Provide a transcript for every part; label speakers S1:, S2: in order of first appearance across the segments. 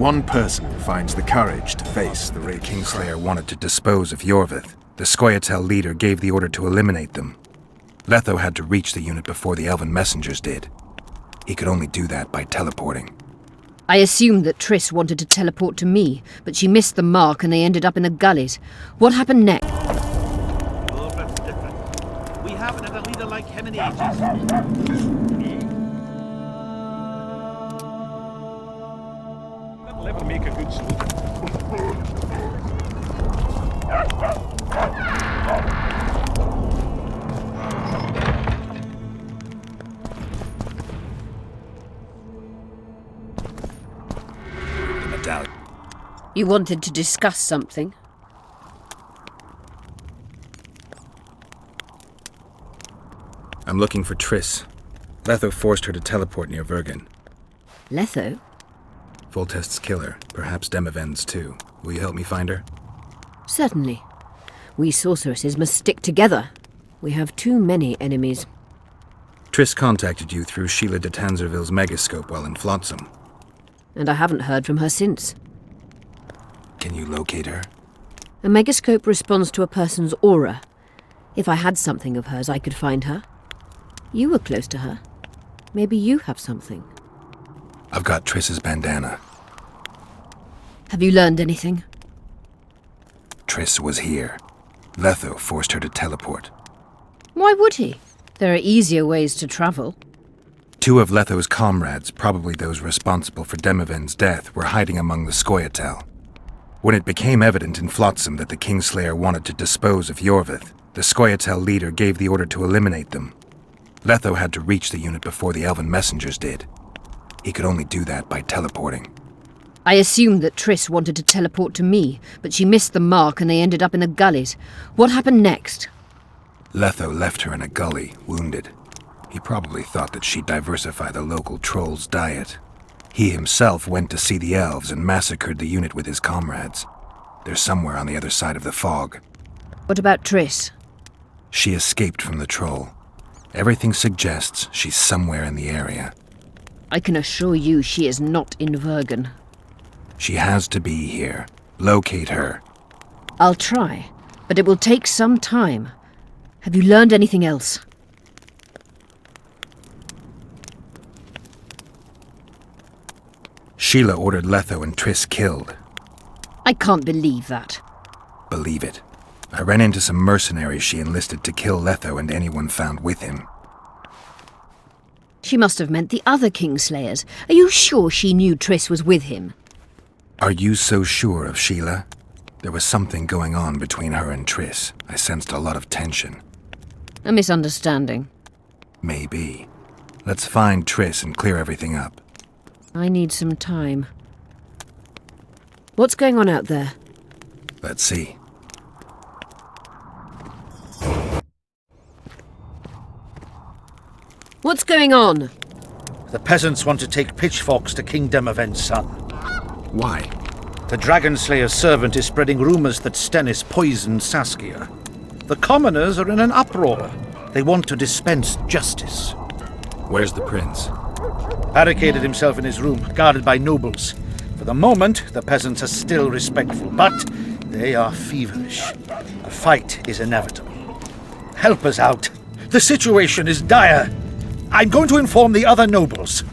S1: one person finds the courage to face the Ray
S2: Kingslayer wanted to dispose of Iorveth. The Scoia'tael leader gave the order to eliminate them. Letho had to reach the unit before the elven messengers did. He could only do that by teleporting.
S3: I assumed that Triss wanted to teleport to me, but she missed the mark and they ended up in the gullies. What happened next?
S4: Iorveth's different. We haven't had a leader like him in ages. Let me make a good slogan.
S2: The medallion.
S3: You wanted to discuss something?
S2: I'm looking for Triss. Letho forced her to teleport near Vergen.
S3: Letho?
S2: Foltest's killer, perhaps Demavend's too. Will you help me find her?
S3: Certainly. We sorceresses must stick together. We have too many enemies.
S2: Triss contacted you through Sheila de Tanzerville's megascope while in Flotsam.
S3: And I haven't heard from her since.
S2: Can you locate her?
S3: A megascope responds to a person's aura. If I had something of hers, I could find her. You were close to her. Maybe you have something.
S2: I've got Triss's bandana.
S3: Have you learned anything?
S2: Triss was here. Letho forced her to teleport.
S3: Why would he? There are easier ways to travel.
S2: Two of Letho's comrades, probably those responsible for Demavend's death, were hiding among the Scoia'tael. When it became evident in Flotsam that the Kingslayer wanted to dispose of Iorveth, the Scoia'tael leader gave the order to eliminate them. Letho had to reach the unit before the elven messengers did. He could only do that by teleporting.
S3: I assumed that Triss wanted to teleport to me, but she missed the mark and they ended up in the gullies. What happened next?
S2: Letho left her in a gully, wounded. He probably thought that she'd diversify the local trolls' diet. He himself went to see the elves and massacred the unit with his comrades. They're somewhere on the other side of the fog.
S3: What about Triss?
S2: She escaped from the troll. Everything suggests she's somewhere in the area.
S3: I can assure you she is not in Vergen.
S2: She has to be here. Locate her.
S3: I'll try, but it will take some time. Have you learned anything else?
S2: Sheila ordered Letho and Triss killed.
S3: I can't believe that.
S2: Believe it. I ran into some mercenaries she enlisted to kill Letho and anyone found with him.
S3: She must have meant the other Kingslayers. Are you sure she knew Triss was with him?
S2: Are you so sure of Sheila? There was something going on between her and Triss. I sensed a lot of tension.
S3: A misunderstanding.
S2: Maybe. Let's find Triss and clear everything up.
S3: I need some time. What's going on out there?
S2: Let's see.
S3: What's going on?
S4: The peasants want to take pitchforks to King Demavend's son.
S2: Why?
S4: The Dragonslayer's servant is spreading rumors that Stennis poisoned Saskia. The commoners are in an uproar. They want to dispense justice.
S2: Where's the prince?
S4: Barricaded himself in his room, guarded by nobles. For the moment, the peasants are still respectful, but they are feverish. A fight is inevitable. Help us out. The situation is dire. I'm going to inform the other nobles.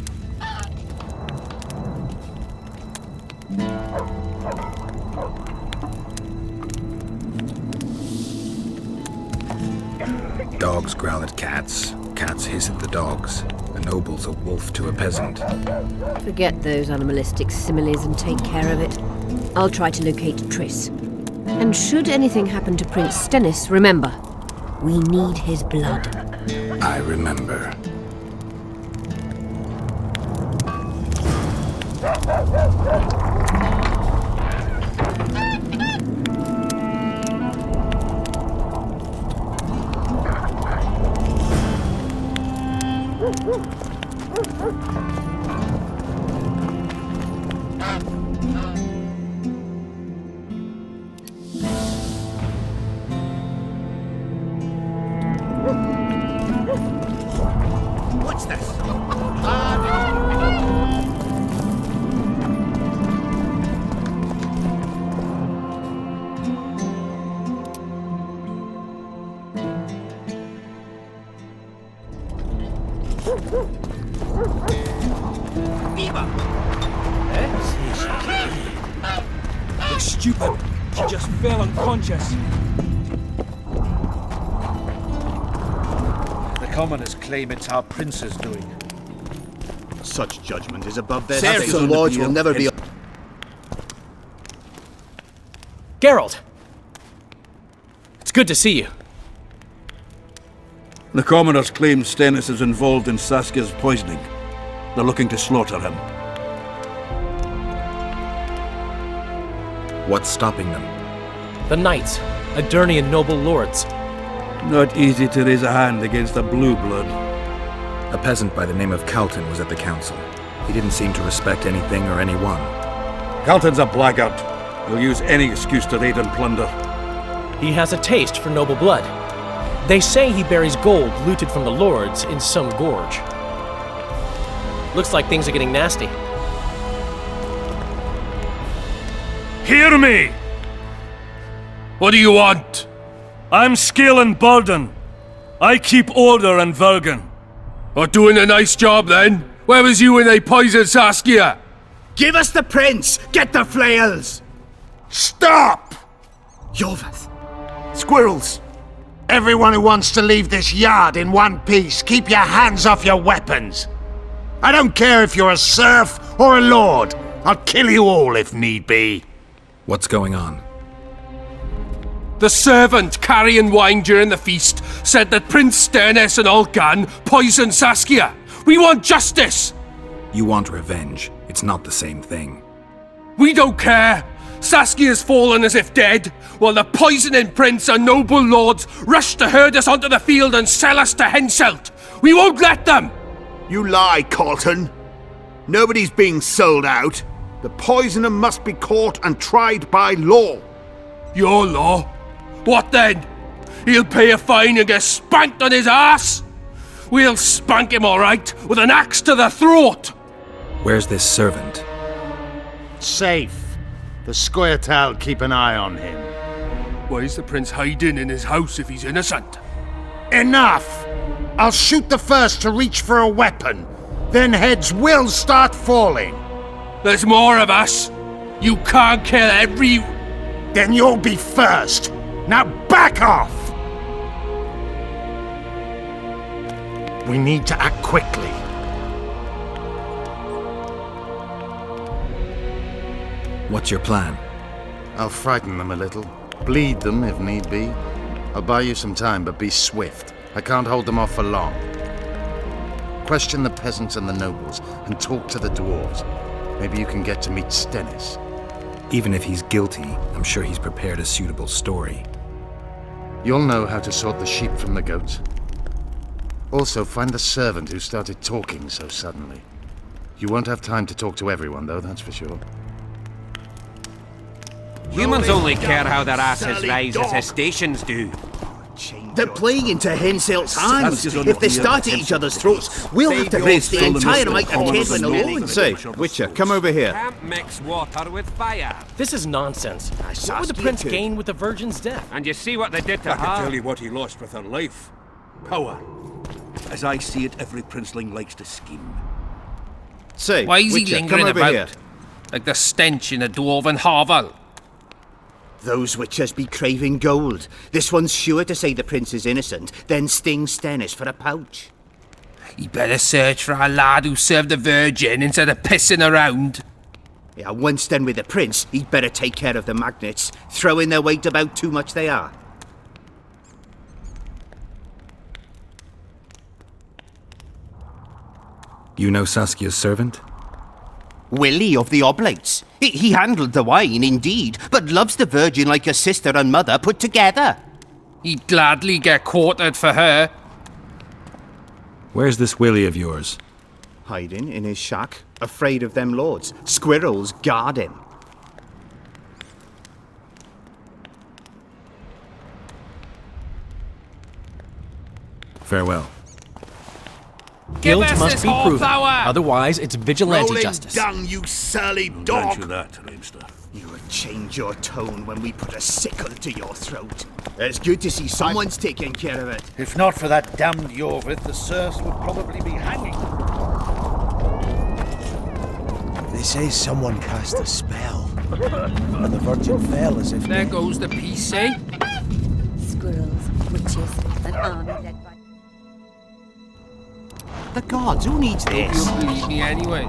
S2: Dogs growl at cats. Cats hiss at the dogs. A noble's a wolf to a peasant.
S3: Forget those animalistic similes and take care of it. I'll try to locate Triss. And should anything happen to Prince Stennis, remember, we need his blood.
S2: I remember.
S4: What's this?
S5: Looks stupid. She just fell unconscious.
S4: The commoners claim it's our prince's doing.
S6: Such judgment is above their
S7: Serfs
S6: state.
S7: and lords will never be...
S5: Geralt! It's good to see you.
S8: The commoners claim Stennis is involved in Saskia's poisoning. They're looking to slaughter him.
S2: What's stopping them?
S5: The knights, Adernian noble lords.
S8: Not easy to raise a hand against a blue blood.
S2: A peasant by the name of Calton was at the council. He didn't seem to respect anything or anyone.
S8: Calton's a blackguard. He'll use any excuse to raid and plunder.
S5: He has a taste for noble blood. They say he buries gold looted from the lords in some gorge. Looks like things are getting nasty.
S9: Hear me! What do you want? I'm Skill and Burden. I keep order in Vergen.
S10: Or doing a nice job then? Where was you when they poisoned Saskia?
S6: Give us the prince! Get the flails!
S7: Stop!
S6: Iorveth!
S7: Squirrels! Everyone who wants to leave this yard in one piece, keep your hands off your weapons! I don't care if you're a serf or a lord. I'll kill you all if need be.
S2: What's going on?
S10: The servant carrying wine during the feast said that Prince Stennis and Olgan poisoned Saskia. We want justice!
S2: You want revenge. It's not the same thing.
S10: We don't care! Saskia's fallen as if dead, while the poisoning prince and noble lords rush to herd us onto the field and sell us to Henselt. We won't let them!
S7: You lie, Calton. Nobody's being sold out. The poisoner must be caught and tried by law.
S10: Your law? What then? He'll pay a fine and get spanked on his ass? We'll spank him all right, with an axe to the throat!
S2: Where's this servant?
S7: Safe. The Scoia'tael keep an eye on him.
S10: Why is the prince hiding in his house if he's innocent?
S7: Enough! I'll shoot the first to reach for a weapon. Then heads will start falling.
S10: There's more of us. You can't kill every...
S7: Then you'll be first. Now back off! We need to act quickly.
S2: What's your plan?
S6: I'll frighten them a little. Bleed them if need be. I'll buy you some time, but be swift. I can't hold them off for long. Question the peasants and the nobles, and talk to the dwarves. Maybe you can get to meet Stennis.
S2: Even if he's guilty, I'm sure he's prepared a suitable story.
S6: You'll know how to sort the sheep from the goats. Also, find the servant who started talking so suddenly. You won't have time to talk to everyone, though, that's for sure.
S11: Humans only care how their asses rise as their stations do.
S6: They're playing into Henselt's hands. If they start at each other's throats, we'll have to raise the entire might of Caitlin alone.
S7: Say, Witcher, come over here.
S11: Can't mix water with fire.
S5: This is nonsense. What would the prince gain with the virgin's death?
S11: And you see what they did to
S8: I can
S11: her?
S8: tell you what he lost with her life. Power. As I see it, every princeling likes to scheme.
S7: Say,
S10: Why is he
S7: Witcher,
S10: lingering
S7: come over
S10: about?
S7: here.
S10: Like the stench in a dwarven hovel?
S6: Those witchers be craving gold. This one's sure to say the prince is innocent, then sting Stennis for a pouch.
S10: He better search for a lad who served the virgin instead of pissing around.
S6: Yeah, once done with the prince, he'd better take care of the magnets, throwing their weight about too much they are.
S2: You know Saskia's servant?
S6: Willie of the Oblates. He handled the wine, indeed, but loves the Virgin like a sister and mother put together.
S10: He'd gladly get quartered for her.
S2: Where's this Willie of yours?
S6: Hiding in his shack, afraid of them lords. Squirrels guard him.
S2: Farewell.
S5: Guilt
S10: us
S5: must
S10: this
S5: be
S10: whole
S5: proven.
S10: power.
S5: Otherwise, it's vigilante justice.
S7: Down, you surly
S8: Grant
S7: dog!
S8: you that, Raimster.
S12: You would change your tone when we put a sickle to your throat. It's good to see someone's taking care of it.
S4: If not for that damned Iorveth, the serfs would probably be hanging.
S13: They say someone cast a spell, and the Virgin fell as if...
S11: There goes the peace, eh?
S14: Squirrels, witches, an army led by...
S12: The gods, who needs this?
S11: You believe me anyway.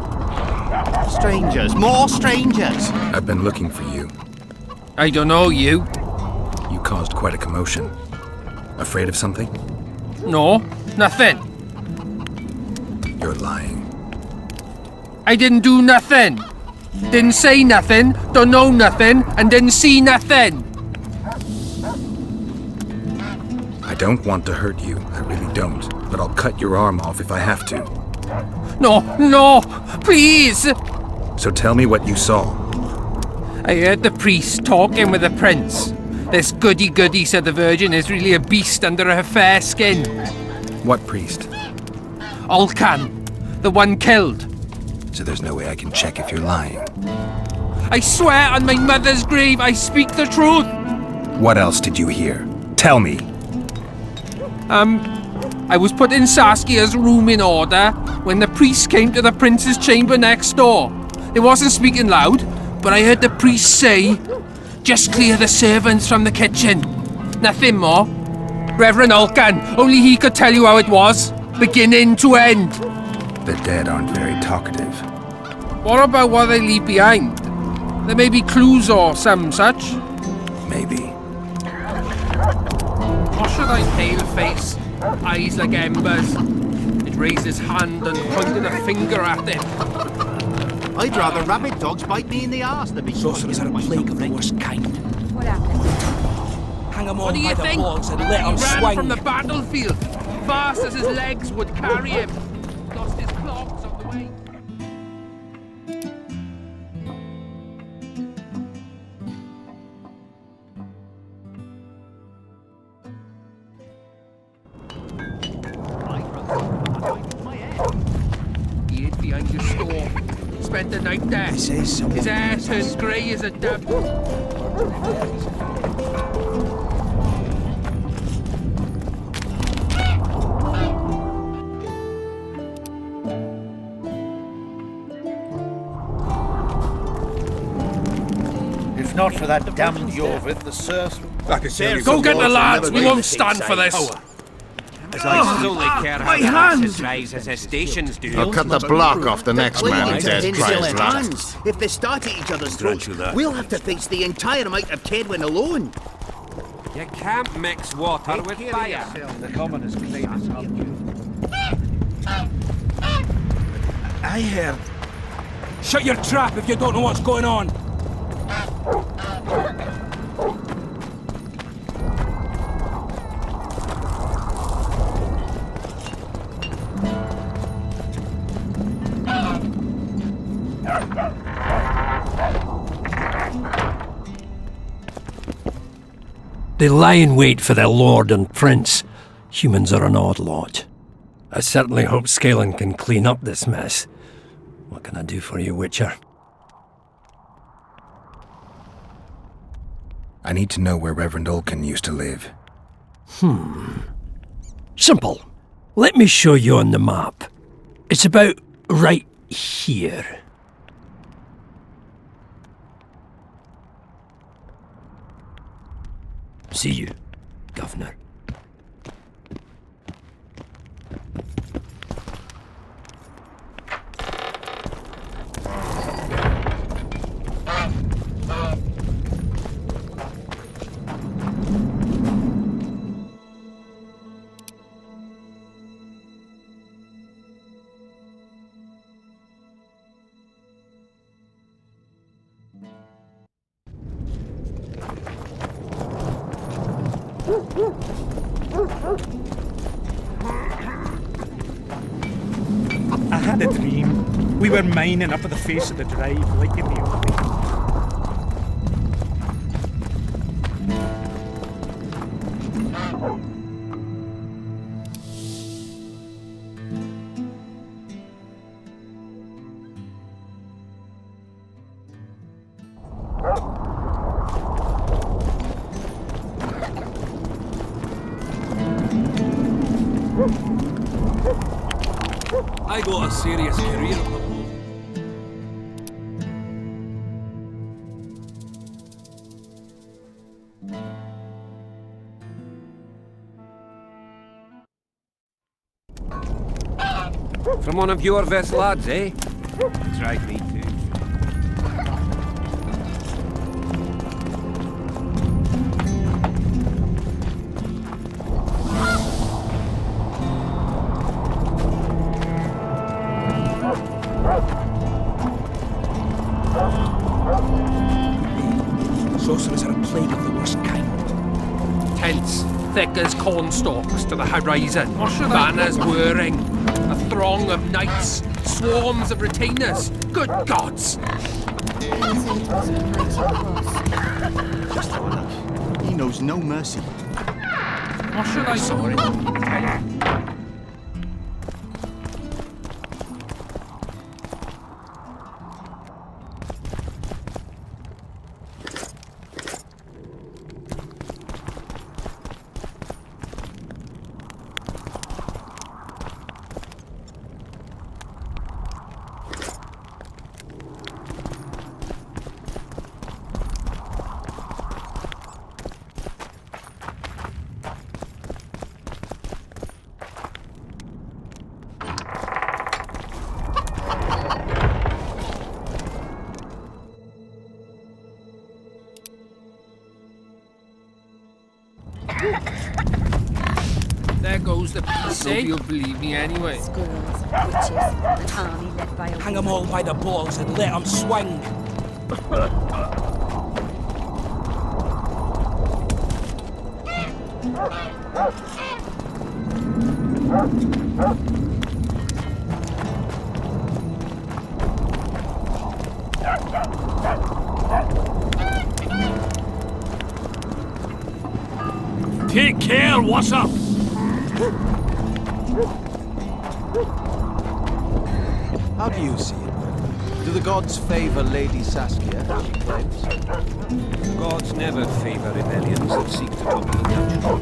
S12: Strangers, more strangers!
S2: I've been looking for you.
S11: I don't know you.
S2: You caused quite a commotion. Afraid of something?
S11: No, nothing.
S2: You're lying.
S11: I didn't do nothing. Didn't say nothing, don't know nothing, and didn't see nothing.
S2: I don't want to hurt you, I really don't. But I'll cut your arm off if I have to.
S11: No, please!
S2: So tell me what you saw.
S11: I heard the priest talking with the prince. This goody-goody said the Virgin is really a beast under her fair skin.
S2: What priest?
S11: Alcan, the one killed.
S2: So there's no way I can check if you're lying.
S11: I swear on my mother's grave I speak the truth.
S2: What else did you hear? Tell me.
S11: I was putting Saskia's room in order when the priest came to the prince's chamber next door. They wasn't speaking loud, but I heard the priest say, "Just clear the servants from the kitchen." Nothing more. Reverend Alcan, only he could tell you how it was, beginning to end.
S2: The dead aren't very talkative.
S11: What about what they leave behind? There may be clues or some such.
S2: Maybe.
S11: Or should I pale face, eyes like embers? It raised his hand and pointed a finger at him.
S12: I'd rather rabbit dogs bite me in the arse than be...
S13: Sorcerers are a plague of the worst kind.
S14: What happened?
S13: Hang them
S11: What
S13: on
S11: do
S13: by
S11: you
S13: the
S11: think?
S13: horns and let them
S11: He ran
S13: swing.
S11: from the battlefield, fast as his legs would carry him. Lost his clogs on the way. He hid behind the store. Spent the night there.
S13: They say someone...
S11: His hair turned grey as a dove.
S4: If not for that damned Iorveth, the serfs...
S11: Go get the lads, we won't stand for this.
S10: Oh,
S11: only care
S10: how the
S11: asses rise as their stations do.
S6: I'll cut the block off the next man who dares try his luck.
S12: hands. If they start at each other's throats, we'll have to face the entire amount of Kedwin alone.
S11: You can't mix water with fire.
S4: The commoners claim us up.
S13: I heard... Shut your trap if you don't know what's going on.
S15: They lie in wait for their lord and prince. Humans are an odd lot. I certainly hope Scalen can clean up this mess. What can I do for you, Witcher?
S2: I need to know where Reverend Olcan used to live.
S15: Simple. Let me show you on the map. It's about right here. See you, Governor.
S16: I had a dream. We were mining up at the face of the drive, like in the old days.
S8: I got a serious career on the go.
S10: From one of Iorveth's lads, eh? Tried me too.
S11: Sorcerers are a plague of the worst kind. Tents, thick as cornstalks to the horizon. Banners whirring. A throng of knights. Swarms of retainers. Good gods!
S12: Just Thorak. He knows no mercy.
S11: What should I saw it? There goes the peace. Hope you'll believe me anyway.
S14: Squirrels, witches, an army led by a
S8: Hang them all by the balls and let them swing.
S9: Take care, what's up?
S13: How do you see it? Do the gods favor Lady Saskia, as she claims?
S10: Gods never favor rebellions that seek to topple the natural.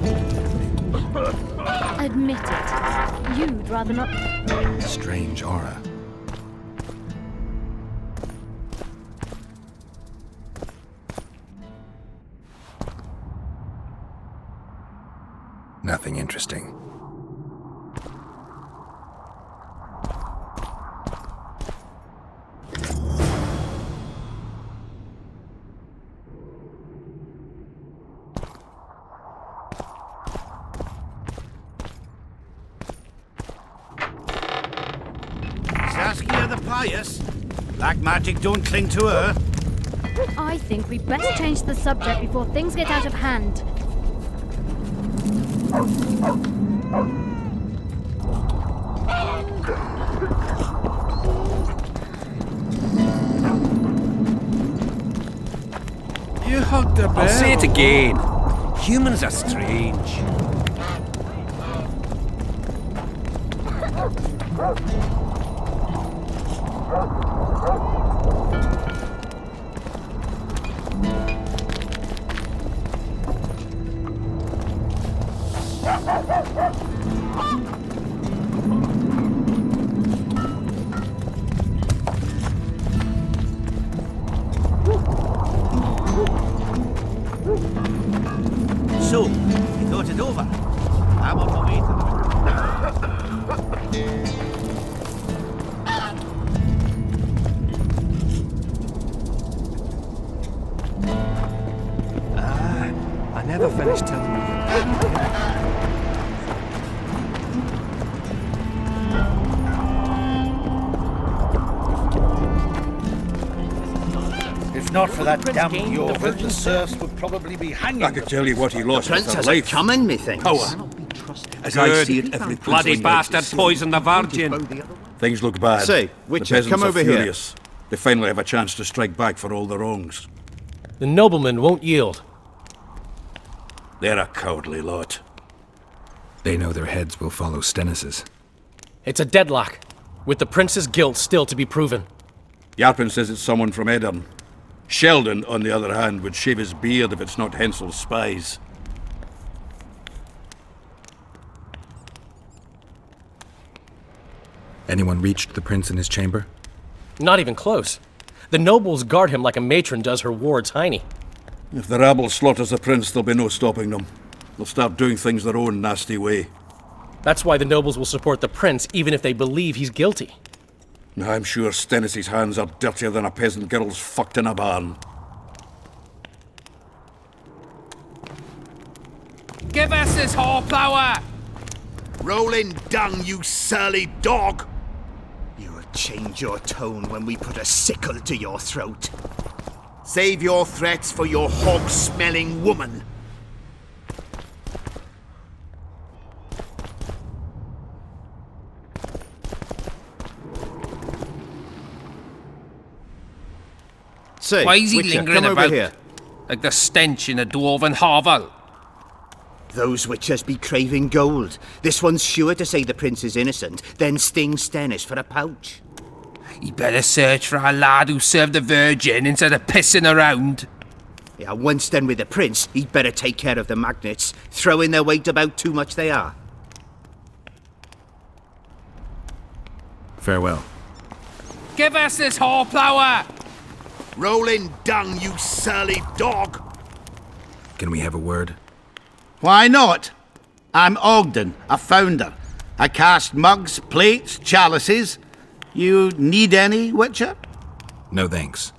S14: Admit it. You'd rather not.
S2: Strange aura. Nothing interesting.
S4: Saskia the Pious? Black magic don't cling to her.
S14: I think we best change the subject before things get out of hand.
S11: You hugged the bell.
S10: I'll say it again. Humans are strange.
S4: So, you thought it over? I'm on my way to
S10: I never finished telling you.
S4: If not for that damn Iorveth, the serfs would probably be hanging.
S8: I could tell you what he lost
S12: The
S8: with
S12: prince
S8: her
S12: has
S8: life.
S12: it coming, methinks.
S8: Power. As I see it, every
S10: Bloody
S8: princeling likes to
S10: bastard
S8: see.
S10: poisoned the Virgin.
S8: Things look bad.
S12: Say,
S8: the
S12: Witcher,
S8: peasants
S12: come
S8: are
S12: over here.
S8: furious. They finally have a chance to strike back for all the wrongs.
S5: The noblemen won't yield.
S8: They're a cowardly lot.
S2: They know their heads will follow Stennis's.
S5: It's a deadlock, with the prince's guilt still to be proven.
S8: Yarpin says it's someone from Edom. Sheldon, on the other hand, would shave his beard if it's not Hensel's spies.
S2: Anyone reached the prince in his chamber?
S5: Not even close. The nobles guard him like a matron does her ward's hiney.
S8: If the rabble slaughters the prince, there'll be no stopping them. They'll start doing things their own nasty way.
S5: That's why the nobles will support the prince, even if they believe he's guilty.
S8: I'm sure Stennis's hands are dirtier than a peasant girl's fucked in a barn.
S11: Give us this horsepower!
S12: Rolling dung, you surly dog! You'll change your tone when we put a sickle to your throat. Save your threats for your hog-smelling woman.
S11: Say, why is he
S12: Witcher,
S11: lingering
S12: come
S11: about?
S12: over here.
S11: Like the stench in a dwarven hovel.
S12: Those witchers be craving gold. This one's sure to say the prince is innocent, then sting Stennis for a pouch.
S11: He better search for a lad who served the Virgin instead of pissing around.
S12: Yeah, once done with the prince, he'd better take care of the magnets, throwing their weight about too much they are.
S2: Farewell.
S11: Give us this horsepower!
S12: Rolling dung, you surly dog!
S2: Can we have a word?
S4: Why not? I'm Ogden, a founder. I cast mugs, plates, chalices. You need any, Witcher?
S2: No thanks.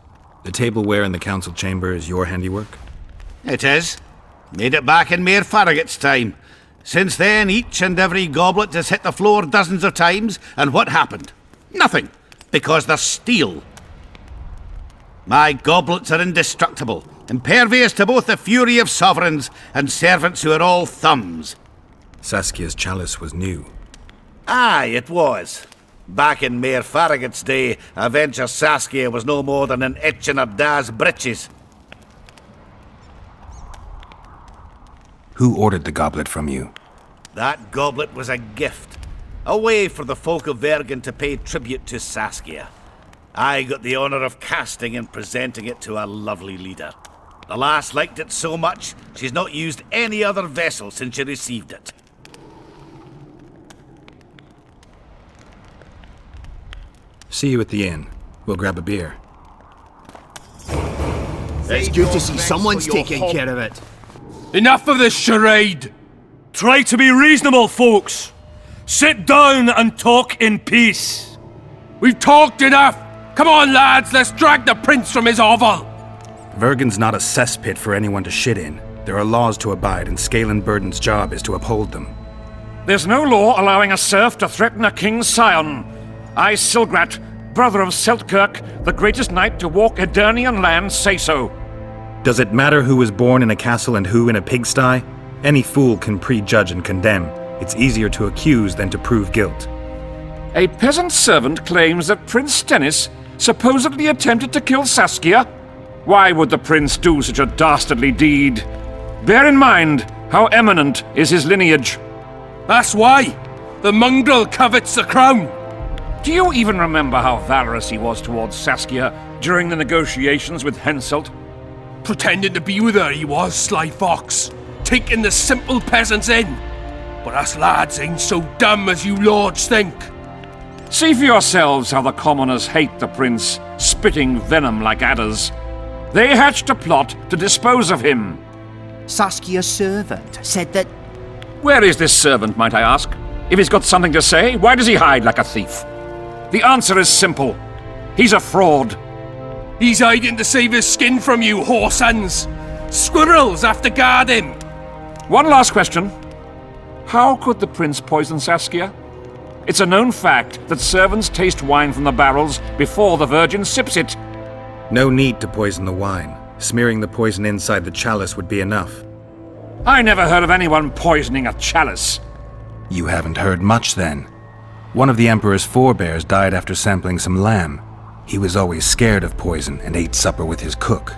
S2: The tableware in the council chamber is your handiwork?
S4: It is. Made it back in Mayor Farragut's time. Since then, each and every goblet has hit the floor dozens of times, and what happened? Nothing, because they're steel. My goblets are indestructible, impervious to both the fury of sovereigns and servants who are all thumbs.
S2: Saskia's chalice was new.
S4: Aye, it was. Back in Mayor Farragut's day, I venture Saskia was no more than an itch in her da's breeches.
S2: Who ordered the goblet from you?
S4: That goblet was a gift. A way for the folk of Vergen to pay tribute to Saskia. I got the honour of casting and presenting it to our lovely leader. The lass liked it so much, she's not used any other vessel since she received it.
S2: See you at the inn. We'll grab a beer.
S12: It's good to see someone's taking care of it.
S9: Enough of this charade! Try to be reasonable, folks! Sit down and talk in peace!
S11: We've talked enough! Come on, lads, let's drag the prince from his hovel!
S2: Vergen's not a cesspit for anyone to shit in. There are laws to abide, and Scalen Burden's job is to uphold them.
S17: There's no law allowing a serf to threaten a king's scion. I, Silgrat, brother of Seltkirk, the greatest knight to walk Edirnian land, say so.
S2: Does it matter who was born in a castle and who in a pigsty? Any fool can prejudge and condemn. It's easier to accuse than to prove guilt.
S17: A peasant servant claims that Prince Stennis supposedly attempted to kill Saskia. Why would the prince do such a dastardly deed? Bear in mind how eminent is his lineage.
S11: That's why! The mongrel covets the crown!
S17: Do you even remember how valorous he was towards Saskia during the negotiations with Henselt?
S11: Pretending to be with her he was, sly fox, taking the simple peasants in. But us lads ain't so dumb as you lords think.
S17: See for yourselves how the commoners hate the prince, spitting venom like adders. They hatched a plot to dispose of him.
S12: Saskia's servant said that...
S17: Where is this servant, might I ask? If he's got something to say, why does he hide like a thief? The answer is simple. He's a fraud.
S11: He's hiding to save his skin from you, whoresons. Squirrels have to guard him.
S17: One last question. How could the prince poison Saskia? It's a known fact that servants taste wine from the barrels before the Virgin sips it.
S2: No need to poison the wine. Smearing the poison inside the chalice would be enough.
S17: I never heard of anyone poisoning a chalice.
S2: You haven't heard much, then. One of the Emperor's forebears died after sampling some lamb. He was always scared of poison and ate supper with his cook.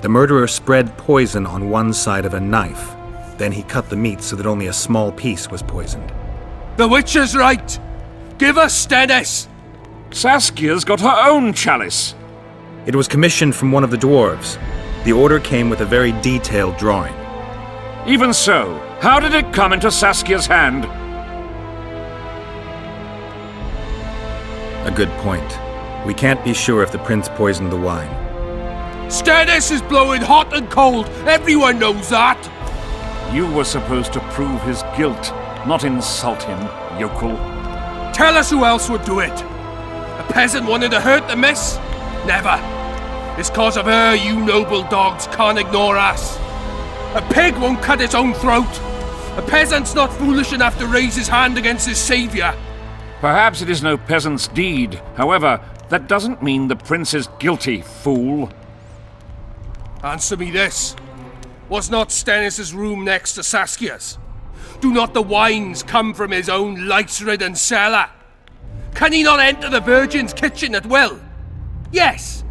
S2: The murderer spread poison on one side of a knife. Then he cut the meat so that only a small piece was poisoned.
S11: The Witcher's right! Give us Stennis!
S17: Saskia's got her own chalice.
S2: It was commissioned from one of the dwarves. The order came with a very detailed drawing.
S17: Even so, how did it come into Saskia's hand?
S2: A good point. We can't be sure if the prince poisoned the wine.
S10: Stennis is blowing hot and cold. Everyone knows that.
S17: You were supposed to prove his guilt, not insult him, yokel.
S10: Tell us who else would do it. A peasant wanted to hurt the miss? Never. It's cause of her you noble dogs can't ignore us. A pig won't cut its own throat. A peasant's not foolish enough to raise his hand against his saviour.
S17: Perhaps it is no peasant's deed. However, that doesn't mean the prince is guilty, fool.
S10: Answer me this. Was not Stennis' room next to Saskia's? Do not the wines come from his own lice-ridden cellar? Can he not enter the Virgin's kitchen at will? Yes,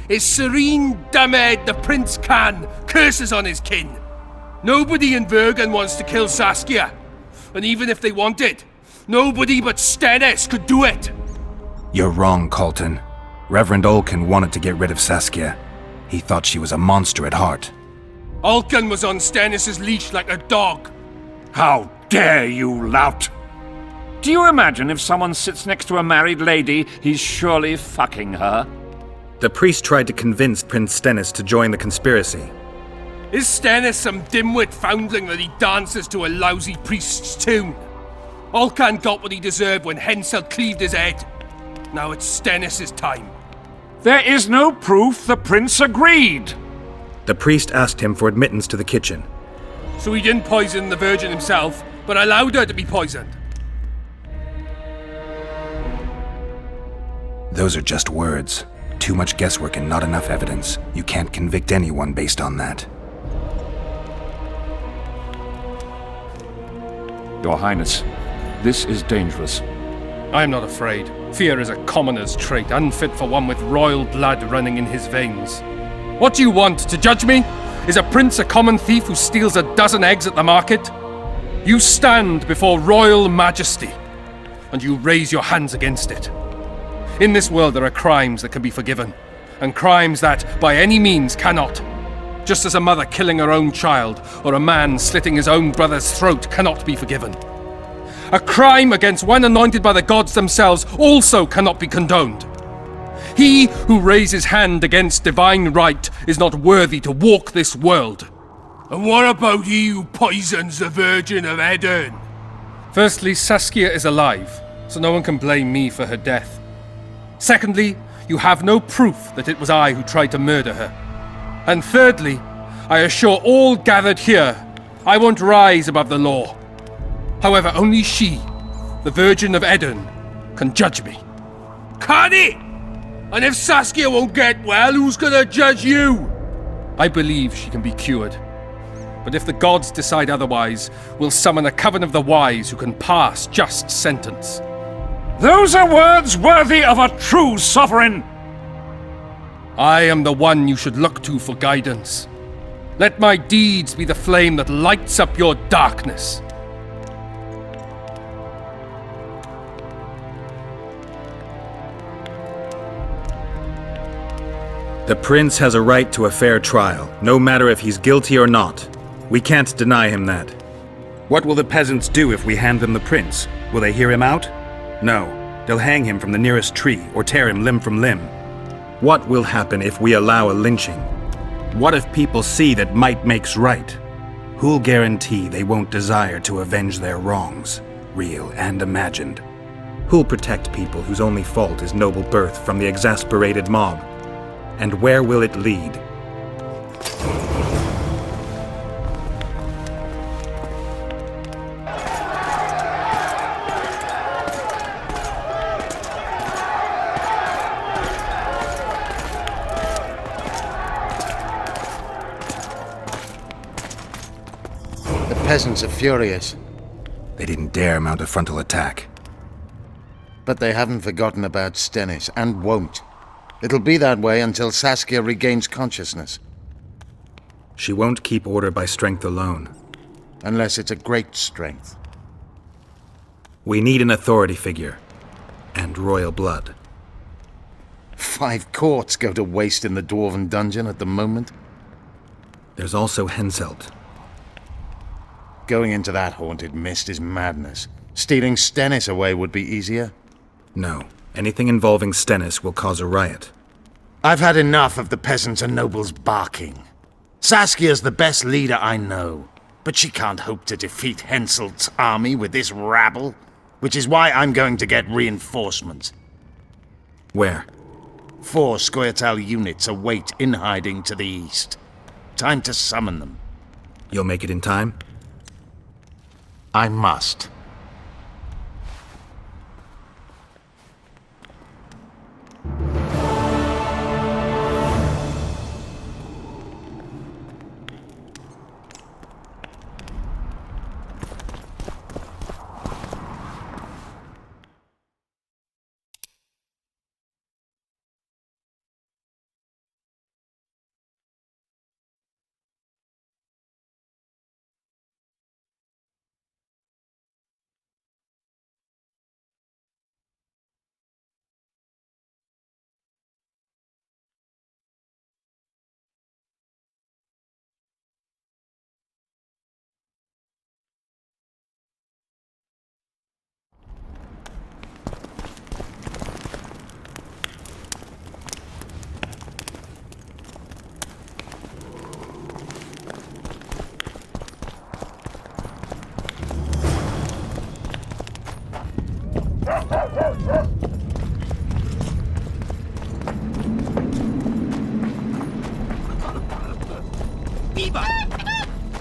S10: his serene Damed the prince can, curses on his kin. Nobody in Vergen wants to kill Saskia. And even if they wanted, nobody but Stennis could do it.
S2: You're wrong, Colton. Reverend Olkin wanted to get rid of Saskia. He thought she was a monster at heart.
S10: Olkin was on Stennis' leash like a dog.
S17: How dare you, lout! Do you imagine if someone sits next to a married lady, he's surely fucking her?
S2: The priest tried to convince Prince Stennis to join the conspiracy.
S10: Is Stennis some dimwit foundling that he dances to a lousy priest's tune? Olcan got what he deserved when Hensel cleaved his head. Now it's Stennis' time.
S17: There is no proof the prince agreed.
S2: The priest asked him for admittance to the kitchen.
S10: So he didn't poison the Virgin himself, but allowed her to be poisoned.
S2: Those are just words. Too much guesswork and not enough evidence. You can't convict anyone based on that.
S17: Your Highness, this is dangerous.
S11: I am not afraid. Fear is a commoner's trait, unfit for one with royal blood running in his veins. What do you want, to judge me? Is a prince a common thief who steals a dozen eggs at the market? You stand before royal majesty, and you raise your hands against it. In this world there are crimes that can be forgiven, and crimes that, by any means, cannot. Just as a mother killing her own child, or a man slitting his own brother's throat cannot be forgiven. A crime against one anointed by the gods themselves also cannot be condoned. He who raises hand against divine right is not worthy to walk this world.
S10: And what about he who poisons the Virgin of Edern?
S11: Firstly, Saskia is alive, so no one can blame me for her death. Secondly, you have no proof that it was I who tried to murder her. And thirdly, I assure all gathered here, I won't rise above the law. However, only she, the Virgin of Edern, can judge me.
S10: Can he? And if Saskia won't get well, who's gonna judge you?
S11: I believe she can be cured. But if the gods decide otherwise, we'll summon a coven of the wise who can pass just sentence.
S17: Those are words worthy of a true sovereign!
S11: I am the one you should look to for guidance. Let my deeds be the flame that lights up your darkness.
S2: The prince has a right to a fair trial, no matter if he's guilty or not. We can't deny him that. What will the peasants do if we hand them the prince? Will they hear him out? No. They'll hang him from the nearest tree or tear him limb from limb. What will happen if we allow a lynching? What if people see that might makes right? Who'll guarantee they won't desire to avenge their wrongs, real and imagined? Who'll protect people whose only fault is noble birth from the exasperated mob? And where will it lead?
S6: The peasants are furious.
S2: They didn't dare mount a frontal attack.
S6: But they haven't forgotten about Stennis, and won't. It'll be that way until Saskia regains consciousness.
S2: She won't keep order by strength alone.
S6: Unless it's a great strength.
S2: We need an authority figure. And royal blood.
S6: 5 courts go to waste in the Dwarven dungeon at the moment.
S2: There's also Henselt.
S6: Going into that haunted mist is madness. Stealing Stennis away would be easier.
S2: No. Anything involving Stennis will cause a riot.
S7: I've had enough of the peasants and nobles barking. Saskia's the best leader I know, but she can't hope to defeat Henselt's army with this rabble, which is why I'm going to get reinforcements.
S2: Where?
S7: 4 Scoia'tael units await in hiding to the east. Time to summon them.
S2: You'll make it in time?
S7: I must.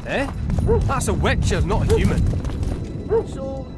S18: Eh? That's a Witcher, not a human.
S12: So...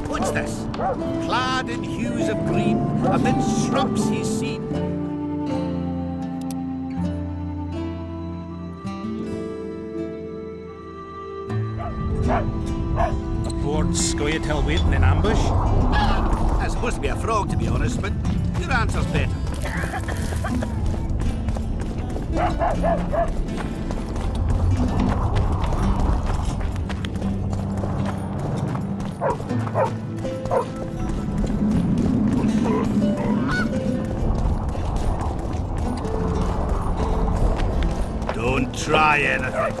S12: What's this? Clad in hues of green, amid shrubs he's seen.
S16: Aboard Scoia'tael waiting in ambush?
S12: That's supposed to be a frog, to be honest, but your answer's better. Don't try anything.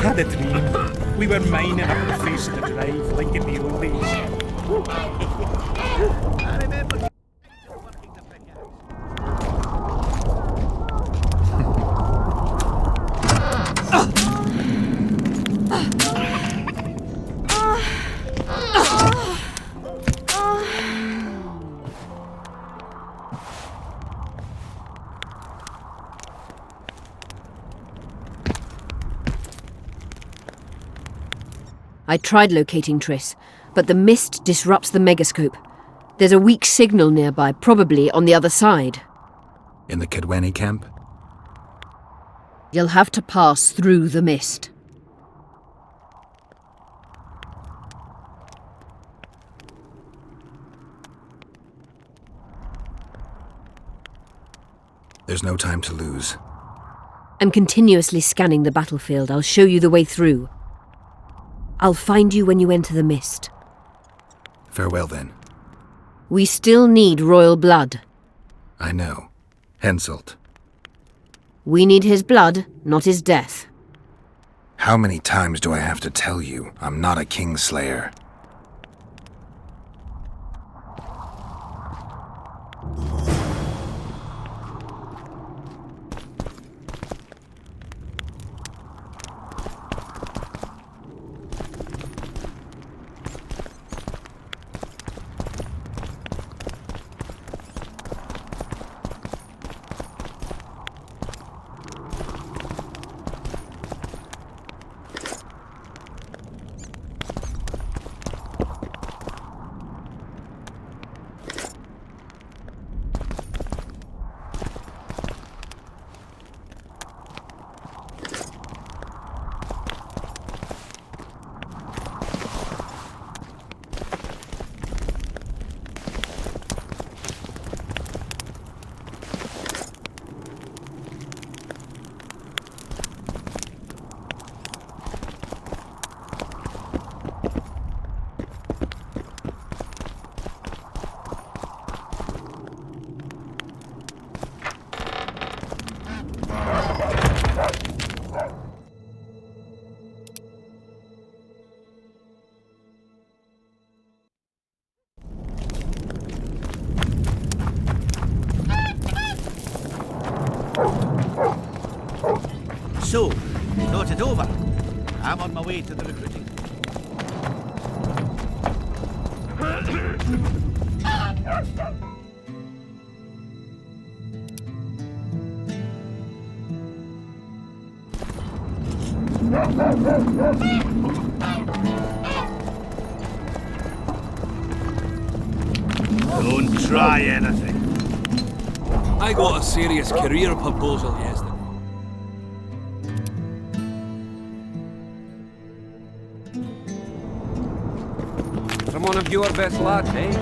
S16: had a dream. We were mining up the face of the drive like in the old days.
S12: I remember.
S3: I tried locating Triss, but the mist disrupts the megascope. There's a weak signal nearby, probably on the other side.
S2: In the Kedweni camp?
S3: You'll have to pass through the mist.
S2: There's no time to lose.
S3: I'm continuously scanning the battlefield. I'll show you the way through. I'll find you when you enter the mist.
S2: Farewell, then.
S3: We still need royal blood.
S2: I know. Henselt.
S3: We need his blood, not his death.
S2: How many times do I have to tell you I'm not a Kingslayer?
S12: So, you thought it over? I'm on my way to the recruiting. Don't try anything.
S18: I got a serious career proposal yesterday. From one of your best lads, eh?